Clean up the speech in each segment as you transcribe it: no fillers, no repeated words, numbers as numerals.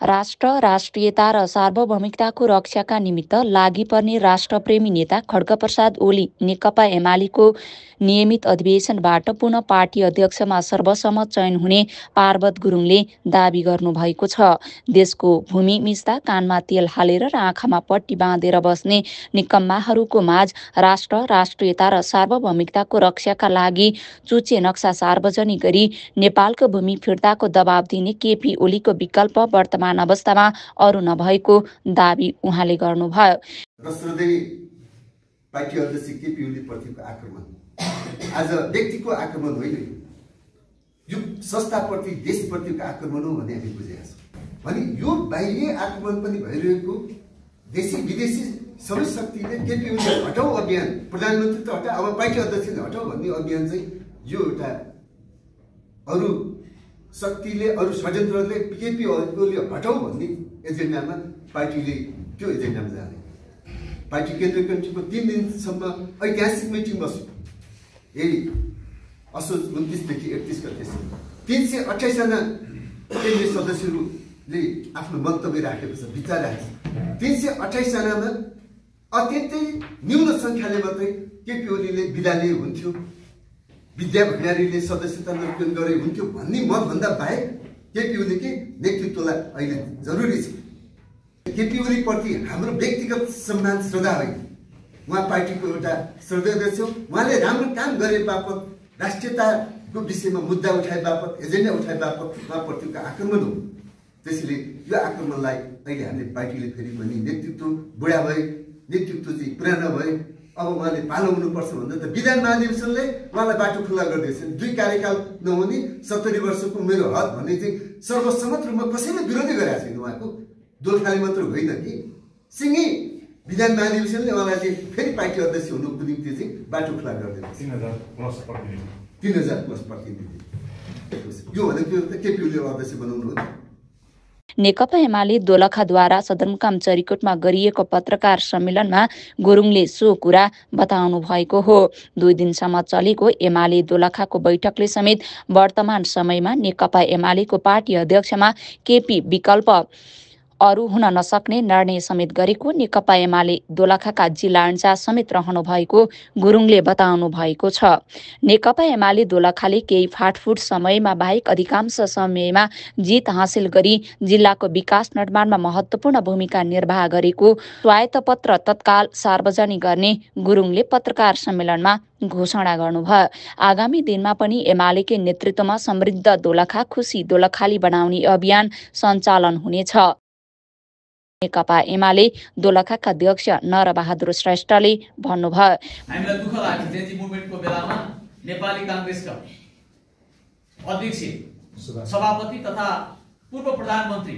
राष्ट्र, राष्ट्रियता र सार्वभौमिकताको रक्षाका निमित्त लागिपर्ने राष्ट्रप्रेमी नेता खड्गप्रसाद ओली नेकपा एमालेको नियमित अधिवेशनबाट पुनः पार्टी अध्यक्षमा सर्वसम्मत चयन हुने पार्वत गुरुङले दावी गर्नुभएको छ। देशको भूमि मिच्दा कानमा तेल हालेर र आँखामा पट्टी बाँधेर बस्ने निकम्माहरूको माझ राष्ट्र, राष्ट्रियता र सार्वभौमिकताको रक्षाका लागि चुचे नक्सा सार्वजनिक गरी नेपालको भूमि फिर्ताको दबाब दिने केपी ओलीको विकल्प वर्तमान अवस्थामा अरू नभएको दावी उहाँले गर्नुभयो। पार्टी अध्यक्ष केपी ओली प्रतिको आक्रमण आज व्यक्तिको आक्रमण होइन, यो संस्थाप्रति देशप्रतिको आक्रमण हो भन्ने हामी बुझेका छौँ। भने यो बाह्य आक्रमण पनि भइरहेको देशी विदेशी सबै शक्तिले केपी ओली हटाऊ अभियान, प्रधानमन्त्री त हटाऊ, अब पार्टी अध्यक्षले हटाऊ भन्ने अभियान चाहिँ यो एउटा अरू शक्तिले, अरू षड्यन्त्रले केपी ओली हटाऊ भन्ने एजेन्डामा पार्टीले त्यो एजेन्डामा जाने। पार्टी केन्द्रीय कमिटीको 3 दिनसम्म ऐतिहासिक मिटिङ बस्यो। यही असोज 29 देखि 31 गतेसम्म 328 जना केन्द्रीय सदस्यहरूले आफ्नो मन्तव्य राखेको छ, विचार राखेको छ। 328 जनामा अत्यन्तै न्यून संख्याले मात्रै केपी ओलीले बिदा लिए हुन्थ्यो, विद्या भण्डारीले सदस्यता निरूपण गरे हुन्थ्यो भन्ने मतभन्दा बाहेक केपी ओलीकै नेतृत्वलाई अहिले जरुरी छ। केपी ओली प्रति हाम्रो व्यक्तिगत सम्मान श्रद्धा होइन, उहाँ पार्टीको एउटा श्रद्धेय छ। उहाँले राम्रो काम गरे बापत, राष्ट्रियताको विषयमा मुद्दा उठाए बापत, एजेन्डा उठाए बापत उहाँप्रतिको आक्रमण हो। त्यसैले यो आक्रमणलाई अहिले हामीले पार्टीले फेरि पनि नेतृत्व बुढा भए, नेतृत्व चाहिँ पुरानो भए, अब उहाँले पालो हुनुपर्छ भन्दा त विधान महाधिवेशनले उहाँलाई बाटो खुला गरिदिएछ। 2 कार्यकाल नहुने 70 वर्षको मेरो हद भन्ने चाहिँ सर्वसम्मत रूपमा कसैले विरोधी गरेका छैन। उहाँको दोलखाले मात्र होइन कि सिंगै विधान महाधिवेशनले उहाँलाई चाहिँ फेरि पार्टी अध्यक्ष हुनुको निम्ति चाहिँ बाटो खुला गरिदिएको 3000 प्लस प्रतिनिधि। यो भनेको केपी ओली अध्यक्ष बनाउनु हो। नेकपा एमाले दोलखाद्वारा सदरमुकाम चरिकोटमा गरिएको पत्रकार सम्मेलनमा गुरुङले सो कुरा बताउनु भएको हो। 2 दिनसम्म चलेको एमाले दोलखाको बैठकले समेत वर्तमान समयमा नेकपा एमालेको पार्टी अध्यक्षमा केपी विकल्प अरू हुन नसक्ने निर्णय समेत गरेको नेकपा एमाले दोलखाका जिल्ला इन्चार्ज समेत रहनु भएको गुरुङले बताउनु भएको छ। नेकपा एमाले दोलखाले केही फाटफुट समयमा बाहेक अधिकांश समयमा जित हासिल गरी जिल्लाको विकास निर्माणमा महत्त्वपूर्ण भूमिका निर्वाह गरेको स्वायत्तपत्र तत्काल सार्वजनिक गर्ने गुरुङले पत्रकार सम्मेलनमा घोषणा गर्नुभयो। आगामी दिनमा पनि एमालेकै नेतृत्वमा समृद्ध दोलखा, खुसी दोलखाली बनाउने अभियान सञ्चालन हुनेछ। नेकपा एमाले दोलखाका अध्यक्ष नरबहादुर श्रेष्ठले भन्नुभयो, हामीलाई दुःख लाग्यो जेजी मुभमेन्टको बेलामा नेपाली कांग्रेसका अध्यक्ष, सभापति तथा पूर्व प्रधानमन्त्री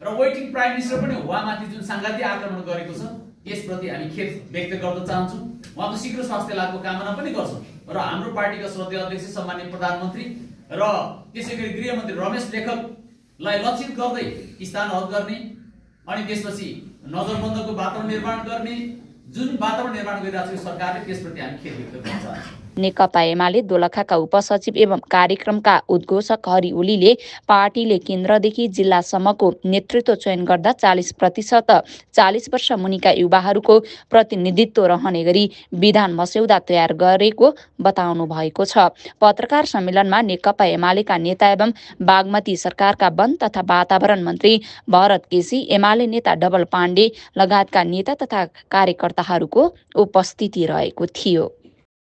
र वेटिङ प्राइम मिनिस्टर पनि उहाँमाथि जुन सांघातिक आक्रमण गरेको छ यसप्रति हामी खेद व्यक्त गर्न चाहन्छौँ। उहाँको शीघ्र स्वास्थ्य लाभको कामना पनि गर्छौँ र हाम्रो पार्टीका श्रद्धेय अध्यक्ष सम्माननीय प्रधानमन्त्री र त्यसैगरी गृहमन्त्री रमेश लेखकलाई लक्षित गर्दै स्थान हद गर्ने अनि त्यसपछि नजरबन्दको वातावरण निर्माण गर्ने जुन वातावरण निर्माण गरिरहेको छ सरकारले त्यसप्रति हामी खेद व्यक्त गर्न चाहन्छौँ। नेकपा एमाले दोलखाका उपसचिव एवं कार्यक्रमका उद्घोषक हरि ओलीले पार्टीले केन्द्रदेखि जिल्लासम्मको नेतृत्व चयन गर्दा 40% 40 वर्ष मुनिका युवाहरूको प्रतिनिधित्व रहने गरी विधान मस्यौदा तयार गरेको बताउनु भएको छ। पत्रकार सम्मेलनमा नेकपा एमालेका नेता एवं बागमती सरकारका वन तथा वातावरण मन्त्री भरत केसी, एमाले नेता डबल पाण्डे लगायतका नेता तथा कार्यकर्ताहरूको उपस्थिति रहेको थियो।